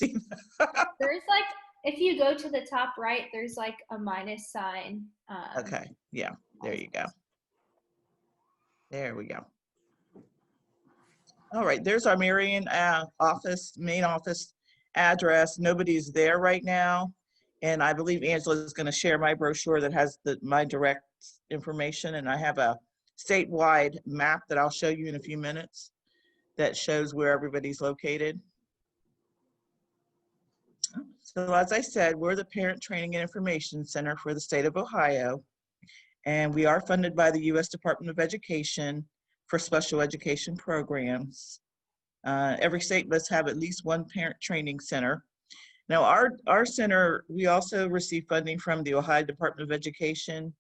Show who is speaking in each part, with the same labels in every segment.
Speaker 1: See?
Speaker 2: There's like, if you go to the top right, there's like a minus sign.
Speaker 1: Okay, yeah, there you go. There we go. All right, there's our Marion office, main office address. Nobody's there right now. And I believe Angela is going to share my brochure that has my direct information. And I have a statewide map that I'll show you in a few minutes that shows where everybody's located. So as I said, we're the Parent Training and Information Center for the state of Ohio. And we are funded by the U.S. Department of Education for special education programs. Every state must have at least one parent training center. Now our center, we also receive funding from the Ohio Department of Education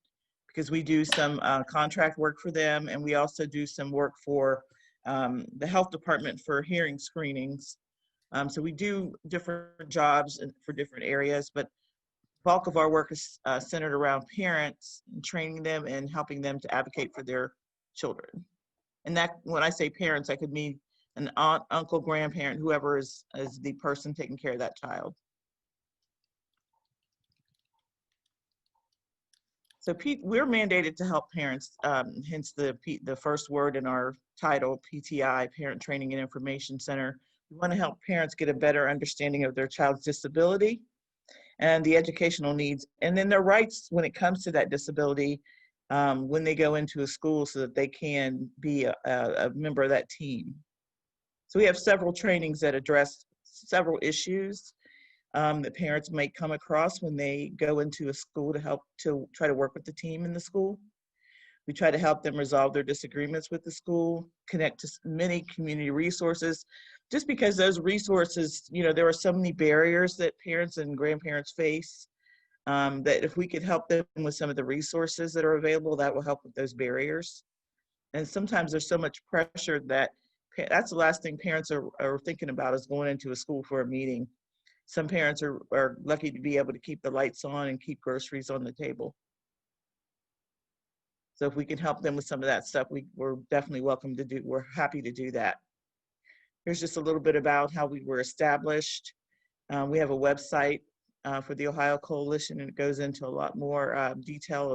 Speaker 1: because we do some contract work for them, and we also do some work for the health department for hearing screenings. So we do different jobs for different areas, but bulk of our work is centered around parents, and training them and helping them to advocate for their children. And that, when I say parents, I could mean an aunt, uncle, grandparent, whoever is the person taking care of that child. So we're mandated to help parents, hence the first word in our title, PTI, Parent Training and Information Center. We want to help parents get a better understanding of their child's disability and the educational needs, and then their rights when it comes to that disability when they go into a school, so that they can be a member of that team. So we have several trainings that address several issues that parents may come across when they go into a school to help to try to work with the team in the school. We try to help them resolve their disagreements with the school, connect to many community resources, just because those resources, you know, there are so many barriers that parents and grandparents face, that if we could help them with some of the resources that are available, that will help with those barriers. And sometimes there's so much pressure that that's the last thing parents are thinking about, is going into a school for a meeting. Some parents are lucky to be able to keep the lights on and keep groceries on the table. So if we can help them with some of that stuff, we're definitely welcome to do, we're happy to do that. Here's just a little bit about how we were established. We have a website for the Ohio Coalition, and it goes into a lot more detail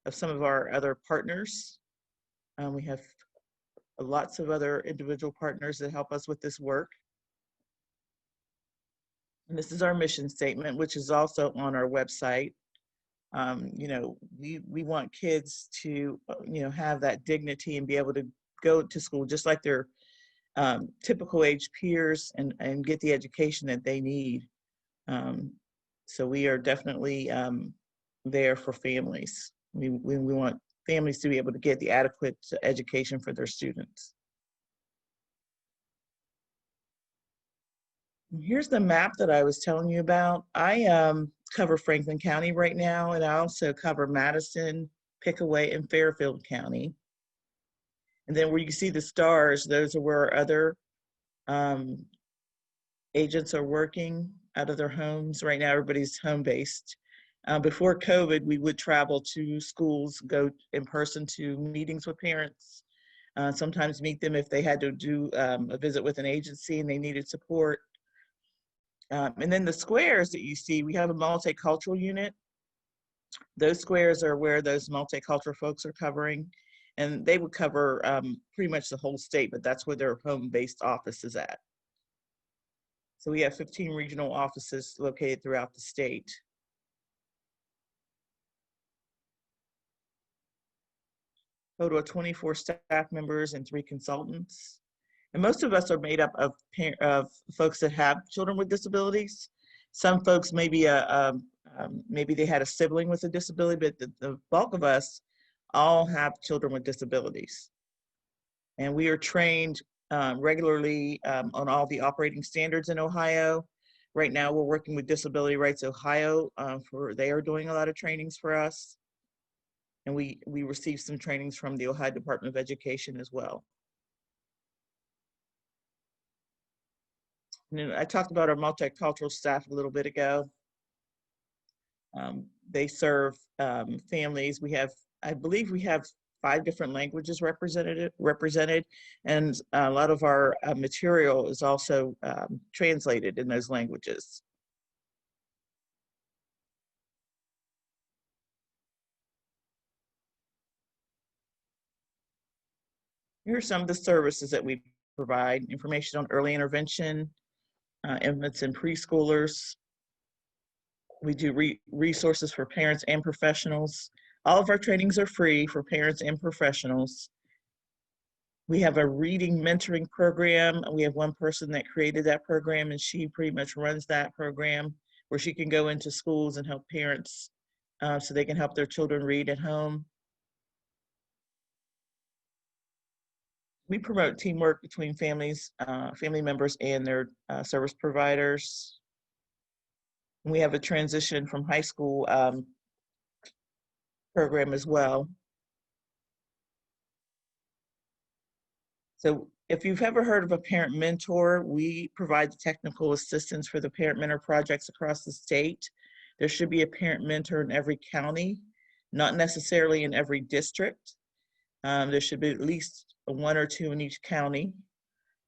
Speaker 1: of some of our other partners. We have lots of other individual partners that help us with this work. And this is our mission statement, which is also on our website. You know, we want kids to, you know, have that dignity and be able to go to school just like their typical age peers and get the education that they need. So we are definitely there for families. We want families to be able to get the adequate education for their students. Here's the map that I was telling you about. I cover Franklin County right now, and I also cover Madison, Pickaway, and Fairfield County. And then where you see the stars, those are where other agents are working out of their homes. Right now, everybody's home-based. Before COVID, we would travel to schools, go in person to meetings with parents, sometimes meet them if they had to do a visit with an agency and they needed support. And then the squares that you see, we have a multicultural unit. Those squares are where those multicultural folks are covering, and they would cover pretty much the whole state, but that's where their home-based office is at. So we have 15 regional offices located throughout the state. Total of 24 staff members and 3 consultants. And most of us are made up of folks that have children with disabilities. Some folks maybe maybe they had a sibling with a disability, but the bulk of us all have children with disabilities. And we are trained regularly on all the operating standards in Ohio. Right now we're working with Disability Rights Ohio, they are doing a lot of trainings for us. And we receive some trainings from the Ohio Department of Education as well. And I talked about our multicultural staff a little bit ago. They serve families. I believe we have 5 different languages represented, and a lot of our material is also translated in those languages. Here are some of the services that we provide: information on early intervention, infants and preschoolers. We do resources for parents and professionals. All of our trainings are free for parents and professionals. We have a reading mentoring program. We have one person that created that program, and she pretty much runs that program, where she can go into schools and help parents so they can help their children read at home. We promote teamwork between families, family members and their service providers. We have a transition from high school program as well. So if you've ever heard of a parent mentor, we provide the technical assistance for the parent mentor projects across the state. There should be a parent mentor in every county, not necessarily in every district. There should be at least 1 or 2 in each county.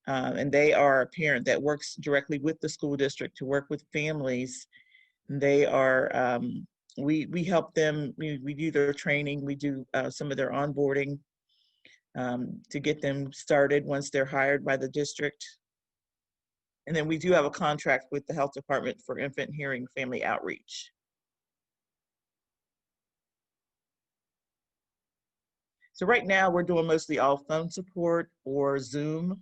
Speaker 1: And they are a parent that works directly with the school district to work with families. They are, we help them, we do their training, we do some of their onboarding to get them started once they're hired by the district. And then we do have a contract with the health department for infant hearing family outreach. So right now we're doing mostly all phone support or Zoom.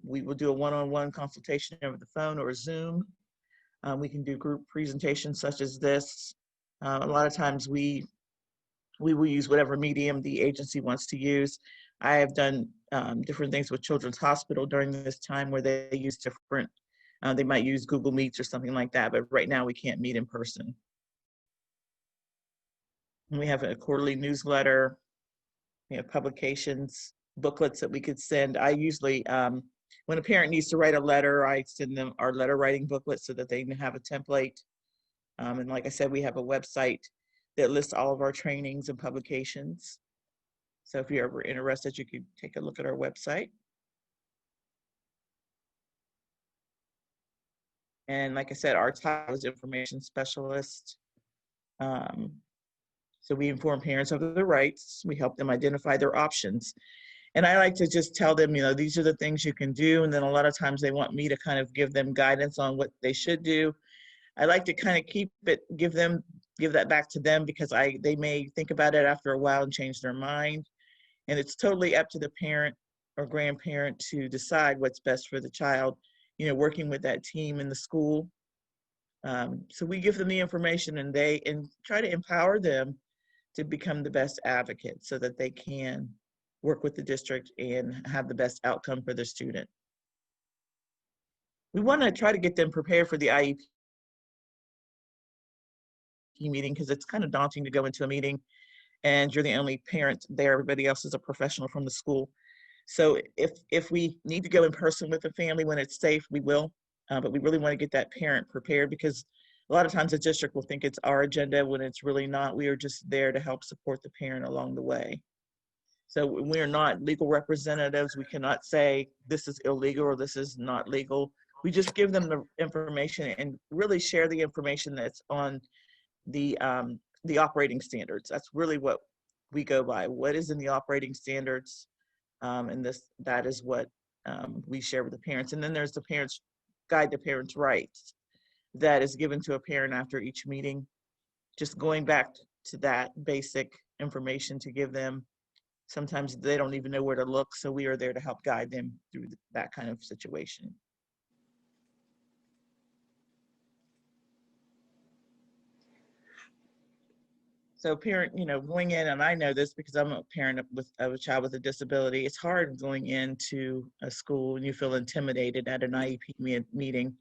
Speaker 1: We will do a one-on-one consultation over the phone or Zoom. We can do group presentations such as this. A lot of times we will use whatever medium the agency wants to use. I have done different things with Children's Hospital during this time where they use different, they might use Google Meets or something like that, but right now we can't meet in person. And we have a quarterly newsletter. We have publications, booklets that we could send. I usually, when a parent needs to write a letter, I send them our letter writing booklet so that they can have a template. And like I said, we have a website that lists all of our trainings and publications. So if you're ever interested, you could take a look at our website. And like I said, our title is information specialist. So we inform parents of their rights. We help them identify their options. And I like to just tell them, you know, these are the things you can do. And then a lot of times they want me to kind of give them guidance on what they should do. I like to kind of keep it, give that back to them, because they may think about it after a while and change their mind. And it's totally up to the parent or grandparent to decide what's best for the child, you know, working with that team in the school. So we give them the information and try to empower them to become the best advocate so that they can work with the district and have the best outcome for their student. We want to try to get them prepared for the IEP meeting, because it's kind of daunting to go into a meeting and you're the only parent there. Everybody else is a professional from the school. So if we need to go in person with the family when it's safe, we will. But we really want to get that parent prepared, because a lot of times the district will think it's our agenda when it's really not. We are just there to help support the parent along the way. So we are not legal representatives. We cannot say this is illegal or this is not legal. We just give them the information and really share the information that's on the operating standards. That's really what we go by. What is in the operating standards? And that is what we share with the parents. And then there's the parents' guide to parents' rights that is given to a parent after each meeting. Just going back to that basic information to give them. Sometimes they don't even know where to look, so we are there to help guide them through that kind of situation. So parent, you know, going in, and I know this because I'm a parent of a child with a disability, it's hard going into a school and you feel intimidated at an IEP meeting.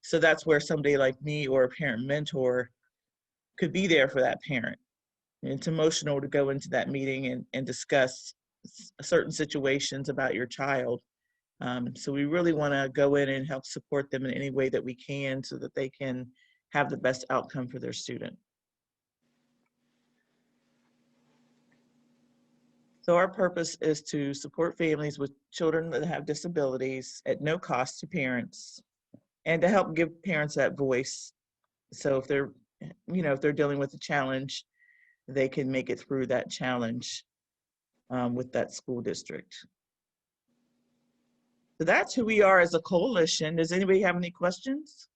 Speaker 1: So that's where somebody like me or a parent mentor could be there for that parent. And it's emotional to go into that meeting and discuss certain situations about your child. So we really want to go in and help support them in any way that we can so that they can have the best outcome for their student. So our purpose is to support families with children that have disabilities at no cost to parents, and to help give parents that voice. So if they're, if they're dealing with a challenge, they can make it through that challenge with that school district. So that's who we are as a coalition. Does anybody have any questions?